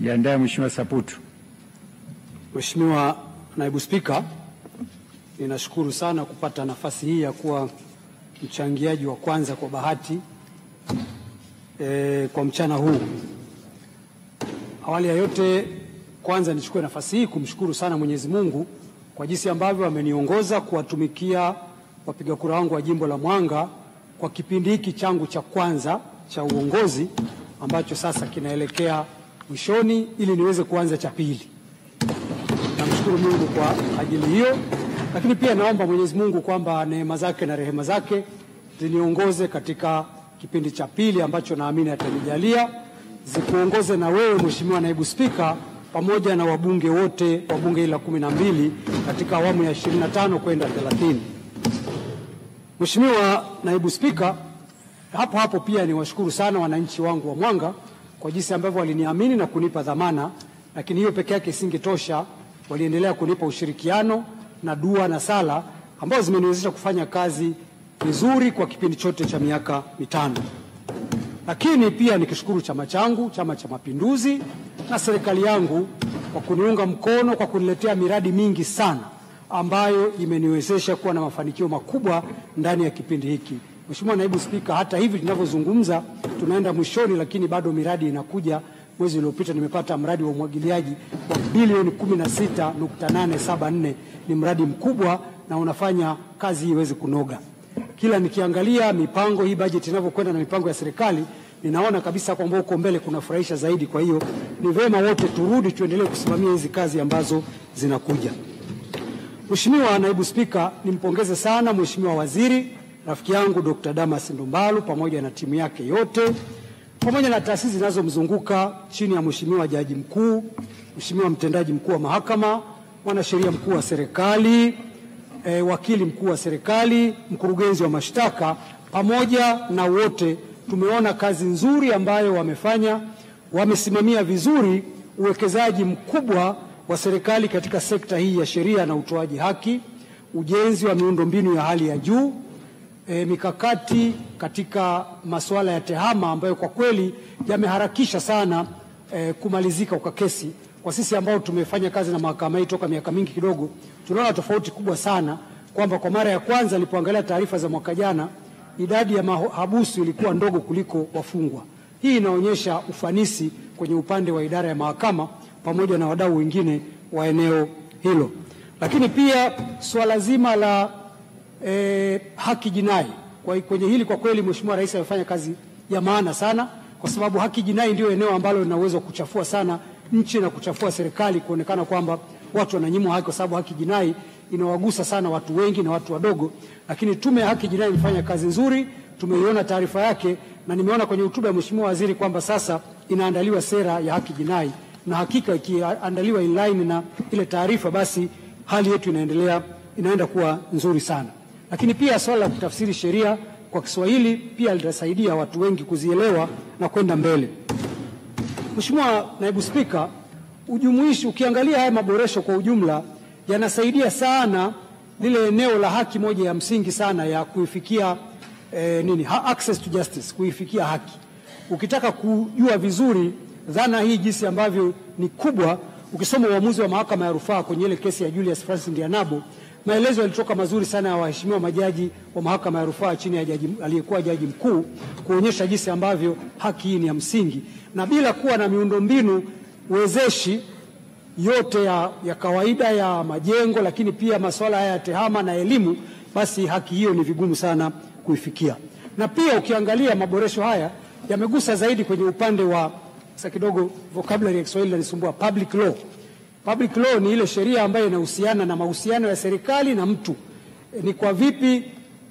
Jiandae Mheshimiwa Saputu. Mheshimiwa Naibu Spika, ninashukuru sana kupata nafasi hii ya kuwa mchangiaji wa kwanza kwa bahati kwa mchana huu. Awali ya yote, kwanza nichukue nafasi hii kumshukuru sana Mwenyezi Mungu kwa jinsi ambavyo ameniongoza kuwatumikia wapiga kura wangu wa jimbo la Mwanga kwa kipindi hiki changu cha kwanza cha uongozi ambacho sasa kinaelekea mwishoni ili niweze kuanza cha pili. Namshukuru Mungu kwa ajili hiyo, lakini pia naomba Mwenyezi Mungu kwamba neema zake na rehema zake ziniongoze katika kipindi cha pili ambacho naamini atanijalia, zikuongoze na wewe Mheshimiwa Naibu Spika pamoja na wabunge wote wa bunge hili la 12 katika awamu ya 25 kwenda 30. Mheshimiwa Naibu Spika, hapo pia niwashukuru sana wananchi wangu wa Mwanga kwa jinsi ambavyo waliniamini na kunipa dhamana, lakini hiyo peke yake isingetosha. Waliendelea kunipa ushirikiano na dua na sala ambazo zimeniwezesha kufanya kazi vizuri kwa kipindi chote cha miaka mitano. Lakini pia nikishukuru chama changu, Chama cha Mapinduzi, na serikali yangu kwa kuniunga mkono, kwa kuniletea miradi mingi sana ambayo imeniwezesha kuwa na mafanikio makubwa ndani ya kipindi hiki. Mheshimiwa Naibu Spika, hata hivi tunavyozungumza tunaenda mwishoni, lakini bado miradi inakuja. Mwezi uliopita nimepata mradi wa umwagiliaji wa bilioni 16.874. Ni mradi mkubwa na unafanya kazi hii iweze kunoga. Kila nikiangalia mipango hii, bajeti inavyokwenda na mipango ya serikali, ninaona kabisa kwamba huko mbele kunafurahisha zaidi. Kwa hiyo ni vema wote turudi tuendelee kusimamia hizi kazi ambazo zinakuja. Mheshimiwa Naibu Spika, nimpongeze sana Mheshimiwa Waziri rafiki yangu Dr. Damas Ndumbaro pamoja na timu yake yote, pamoja na taasisi zinazomzunguka chini ya Mheshimiwa Jaji Mkuu, Mheshimiwa Mtendaji Mkuu wa Mahakama, Mwanasheria Mkuu wa Serikali, Wakili Mkuu wa Serikali, Mkurugenzi wa Mashtaka, pamoja na wote. Tumeona kazi nzuri ambayo wamefanya. Wamesimamia vizuri uwekezaji mkubwa wa serikali katika sekta hii ya sheria na utoaji haki, ujenzi wa miundombinu ya hali ya juu, mikakati katika masuala ya tehama ambayo kwa kweli yameharakisha sana kumalizika kwa kesi. Kwa sisi ambao tumefanya kazi na mahakama hii toka miaka mingi kidogo, tunaona tofauti kubwa sana kwamba kwa mara ya kwanza nilipoangalia taarifa za mwaka jana, idadi ya mahabusu ilikuwa ndogo kuliko wafungwa. Hii inaonyesha ufanisi kwenye upande wa idara ya mahakama pamoja na wadau wengine wa eneo hilo. Lakini pia swala zima la haki jinai, kwenye hili kwa kweli Mheshimiwa Rais amefanya kazi ya maana sana, kwa sababu haki jinai ndio eneo ambalo lina uwezo kuchafua sana nchi na kuchafua serikali, kuonekana kwamba watu wananyimwa haki, kwa sababu haki jinai inawagusa sana watu wengi na watu wadogo. Lakini tume ya haki jinai imefanya kazi nzuri, tumeiona taarifa yake, na nimeona kwenye hotuba ya Mheshimiwa Waziri kwamba sasa inaandaliwa sera ya haki jinai, na hakika ikiandaliwa in line na ile taarifa, basi hali yetu inaenda kuwa nzuri sana. Lakini pia swala la kutafsiri sheria kwa Kiswahili pia litasaidia watu wengi kuzielewa na kwenda mbele. Mheshimiwa Naibu Spika, ujumuishi, ukiangalia haya maboresho kwa ujumla yanasaidia sana lile eneo la haki moja ya msingi sana ya kuifikia access to justice, kuifikia haki. Ukitaka kujua vizuri dhana hii jinsi ambavyo ni kubwa, ukisoma uamuzi wa mahakama ya rufaa kwenye ile kesi ya Julius Francis Ndianabo, maelezo yalitoka mazuri sana ya waheshimiwa majaji wa mahakama ya rufaa chini ya aliyekuwa jaji mkuu, kuonyesha jinsi ambavyo haki hii ni ya msingi, na bila kuwa na miundombinu wezeshi yote ya kawaida ya majengo, lakini pia masuala haya ya tehama na elimu, basi haki hiyo ni vigumu sana kuifikia. Na pia ukiangalia maboresho haya yamegusa zaidi kwenye upande wa, sasa kidogo vocabulary ya Kiswahili inanisumbua, public law. Public law ni ile sheria ambayo inahusiana na mahusiano ya serikali na mtu. Ni kwa vipi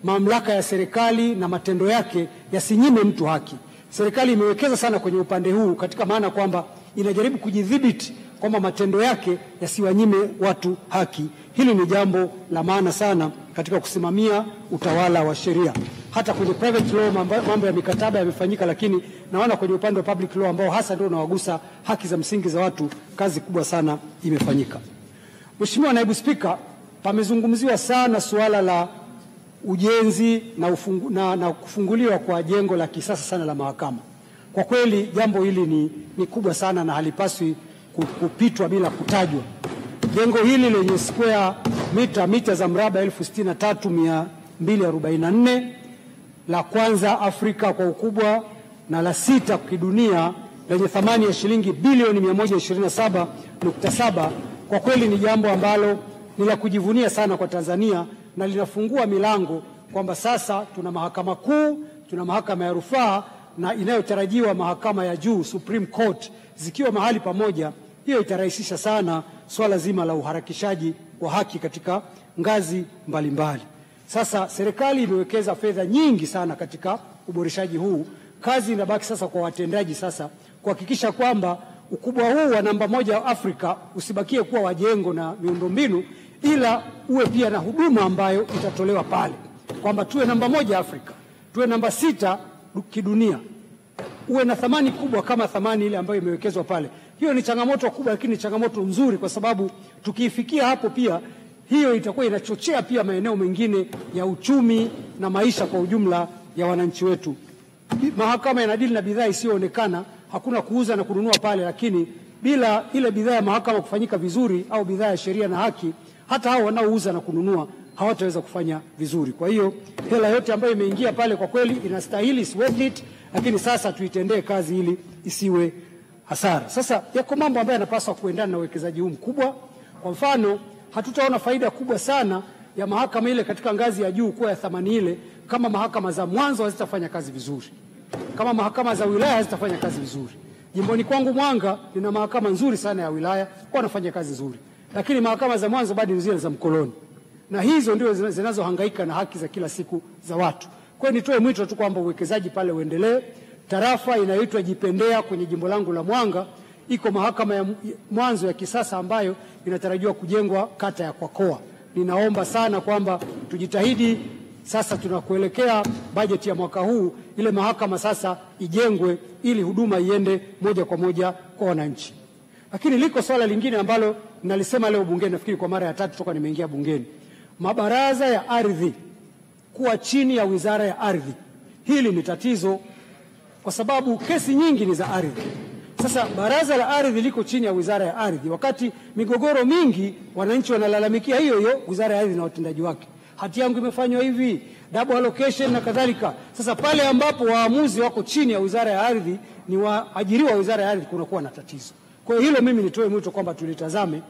mamlaka ya serikali na matendo yake yasinyime mtu haki. Serikali imewekeza sana kwenye upande huu, katika maana kwamba inajaribu kujidhibiti kwamba matendo yake yasiwanyime watu haki. Hili ni jambo la maana sana katika kusimamia utawala wa sheria. Hata kwenye private law mambo ya mikataba yamefanyika, lakini naona kwenye upande wa public law ambao hasa ndio unawagusa haki za msingi za watu, kazi kubwa sana imefanyika. Mheshimiwa Naibu Spika, pamezungumziwa sana suala la ujenzi na kufunguliwa kwa jengo la kisasa sana la mahakama. Kwa kweli jambo hili ni kubwa sana na halipaswi kupitwa bila kutajwa. Jengo hili lenye square mita za mraba 63,244, la kwanza Afrika kwa ukubwa na la 6 kidunia, lenye thamani ya shilingi bilioni 127.7, kwa kweli ni jambo ambalo ni la kujivunia sana kwa Tanzania, na linafungua milango kwamba sasa tuna mahakama kuu, tuna mahakama ya rufaa na inayotarajiwa mahakama ya juu Supreme Court zikiwa mahali pamoja. Hiyo itarahisisha sana swala zima la uharakishaji wa haki katika ngazi mbalimbali. Sasa serikali imewekeza fedha nyingi sana katika uboreshaji huu. Kazi inabaki sasa kwa watendaji sasa kuhakikisha kwamba ukubwa huu wa namba 1 wa Afrika usibakie kuwa wajengo na miundombinu, ila uwe pia na huduma ambayo itatolewa pale, kwamba tuwe namba 1 Afrika, tuwe namba 6 kidunia, uwe na thamani kubwa kama thamani ile ambayo imewekezwa pale. Hiyo ni changamoto kubwa, lakini ni changamoto nzuri, kwa sababu tukiifikia hapo pia hiyo itakuwa inachochea pia maeneo mengine ya uchumi na maisha kwa ujumla ya wananchi wetu. Mahakama inadili na bidhaa isiyoonekana, hakuna kuuza na kununua pale, lakini bila ile bidhaa ya mahakama kufanyika vizuri au bidhaa ya sheria na haki, hata hao wanaouza na kununua hawataweza kufanya vizuri. Kwa hiyo hela yote ambayo imeingia pale kwa kweli inastahili, is worth it, lakini sasa tuitendee kazi ili isiwe hasara. Sasa yako mambo ambayo yanapaswa kuendana na uwekezaji huu mkubwa. Kwa mfano, hatutaona faida kubwa sana ya mahakama ile katika ngazi ya juu kuwa ya thamani ile kama mahakama za mwanzo hazitafanya kazi vizuri, kama mahakama za wilaya hazitafanya kazi vizuri. Jimboni kwangu Mwanga nina mahakama nzuri sana ya wilaya, wanafanya kazi nzuri, lakini mahakama za mwanzo bado ni zile za mkoloni, na hizo ndio zinazohangaika na haki za kila siku za watu. Kwa hiyo nitoe mwito tu kwamba uwekezaji pale uendelee. Tarafa inayoitwa Jipendea kwenye jimbo langu la Mwanga, iko mahakama ya mwanzo ya kisasa ambayo inatarajiwa kujengwa kata ya Kwakoa. Ninaomba sana kwamba tujitahidi sasa, tunakuelekea bajeti ya mwaka huu, ile mahakama sasa ijengwe ili huduma iende moja kwa moja kwa wananchi. Lakini liko swala lingine ambalo nalisema leo bungeni, nafikiri kwa mara ya 3 toka nimeingia bungeni, mabaraza ya ardhi kuwa chini ya Wizara ya Ardhi. Hili ni tatizo kwa sababu kesi nyingi ni za ardhi. Sasa baraza la ardhi liko chini ya Wizara ya Ardhi, wakati migogoro mingi wananchi wanalalamikia hiyo Wizara ya Ardhi na watendaji wake. Hati yangu imefanywa hivi, double allocation na kadhalika. Sasa pale ambapo waamuzi wako chini ya Wizara ya Ardhi, ni waajiriwa wa Wizara ya Ardhi, kunakuwa na tatizo. Kwa hiyo hilo mimi nitoe mwito kwamba tulitazame,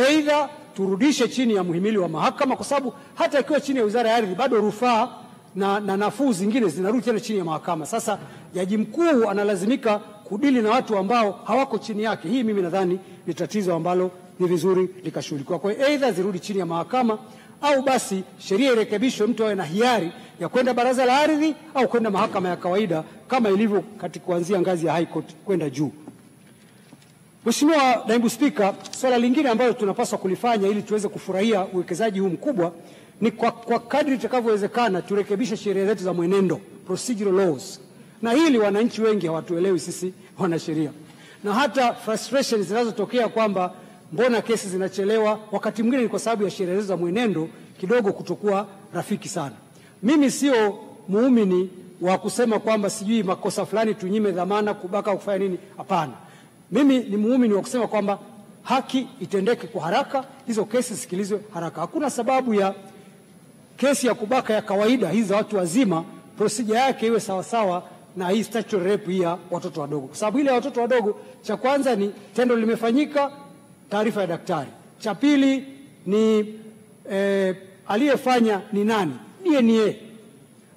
aidha turudishe chini ya muhimili wa mahakama, kwa sababu hata ikiwa chini ya Wizara ya Ardhi bado rufaa na nafuu zingine zinarudi tena chini ya mahakama. Sasa jaji mkuu analazimika kudili na watu ambao hawako chini yake. Hii mimi nadhani ni tatizo ambalo ni vizuri likashughulikiwa. Kwa hiyo aidha zirudi chini ya mahakama, au basi sheria irekebishwe, mtu awe na hiari ya kwenda baraza la ardhi au kwenda mahakama ya kawaida kama ilivyo katika kuanzia ngazi ya High Court kwenda juu. Mheshimiwa Naibu Spika, swala lingine ambalo tunapaswa kulifanya ili tuweze kufurahia uwekezaji huu mkubwa ni kwa kadri itakavyowezekana turekebishe sheria zetu za mwenendo, procedural laws. Na hili wananchi wengi hawatuelewi sisi wanasheria, na hata frustration zinazotokea kwamba mbona kesi zinachelewa, wakati mwingine ni kwa sababu ya sheria zetu za mwenendo kidogo kutokuwa rafiki sana. Mimi sio muumini wa kusema kwamba sijui makosa fulani tunyime dhamana, kubaka au kufanya nini. Hapana. Mimi ni muumini wa kusema kwamba haki itendeke kwa haraka, hizo kesi sikilizwe haraka. Hakuna sababu ya kesi ya kubaka ya kawaida hizi za watu wazima procedure yake iwe sawasawa na hii statutory rape ya watoto wadogo, kwa sababu ile ya watoto wadogo, cha kwanza ni tendo limefanyika, taarifa ya daktari. Cha pili ni aliyefanya ni nani, DNA.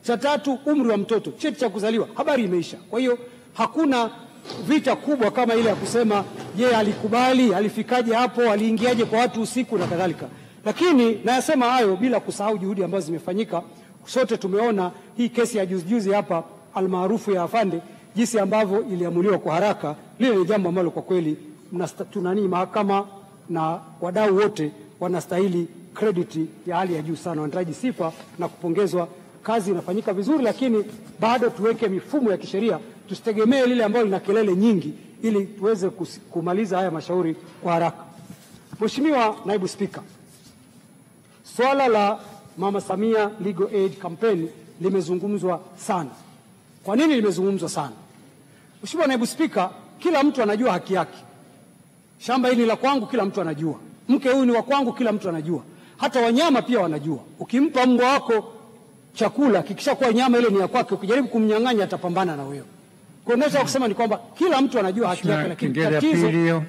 Cha tatu umri wa mtoto, cheti cha kuzaliwa, habari imeisha. Kwa hiyo hakuna vita kubwa kama ile ya kusema je, alikubali, alifikaje hapo, aliingiaje kwa watu usiku na kadhalika. Lakini nayasema hayo bila kusahau juhudi ambazo zimefanyika. Sote tumeona hii kesi ya juzi hapa almaarufu ya Afande, jinsi ambavyo iliamuliwa kwa haraka. Lile ni jambo ambalo kwa kweli tunani mahakama na wadau wote wanastahili credit ya hali ya juu sana, wanahitaji sifa na kupongezwa. Kazi inafanyika vizuri, lakini bado tuweke mifumo ya kisheria, tusitegemee lile ambalo lina kelele nyingi, ili tuweze kumaliza haya mashauri kwa haraka. Mheshimiwa Naibu Spika, swala la Mama Samia Legal Aid Campaign limezungumzwa sana. Kwa nini limezungumzwa sana? Mheshimiwa Naibu Spika, kila mtu anajua haki yake. Shamba hili la kwangu kila mtu anajua. Mke huyu ni wa kwangu kila mtu anajua. Hata wanyama pia wanajua. Ukimpa mbwa wako chakula kikishakuwa nyama ile ni ya kwake, ukijaribu kumnyang'anya atapambana na wewe. Kwa hiyo naweza kusema ni kwamba kila mtu anajua haki yake, lakini tatizo,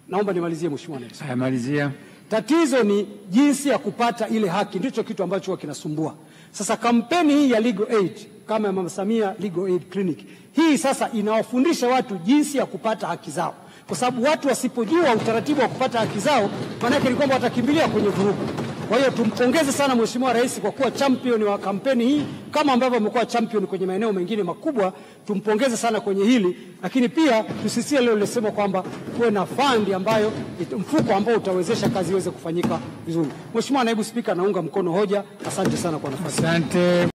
naomba nimalizie Mheshimiwa Naibu Spika. Malizia. Tatizo ni jinsi ya kupata ile haki, ndicho kitu ambacho huwa kinasumbua. Sasa kampeni hii ya Legal Aid kama ya Mama Samia Legal Aid Clinic, hii sasa inawafundisha watu jinsi ya kupata haki zao, kwa sababu watu wasipojua utaratibu wa kupata haki zao, maana yake ni kwamba watakimbilia kwenye vurugu. Kwa hiyo tumpongeze sana Mheshimiwa Rais kwa kuwa champion wa kampeni hii, kama ambavyo amekuwa champion kwenye maeneo mengine makubwa. Tumpongeze sana kwenye hili, lakini pia tusisikie leo nilisema kwamba kuwe na fund ambayo mfuko ambao utawezesha kazi iweze kufanyika vizuri. Mheshimiwa Naibu Spika, naunga mkono hoja. Asante sana kwa nafasi. Asante.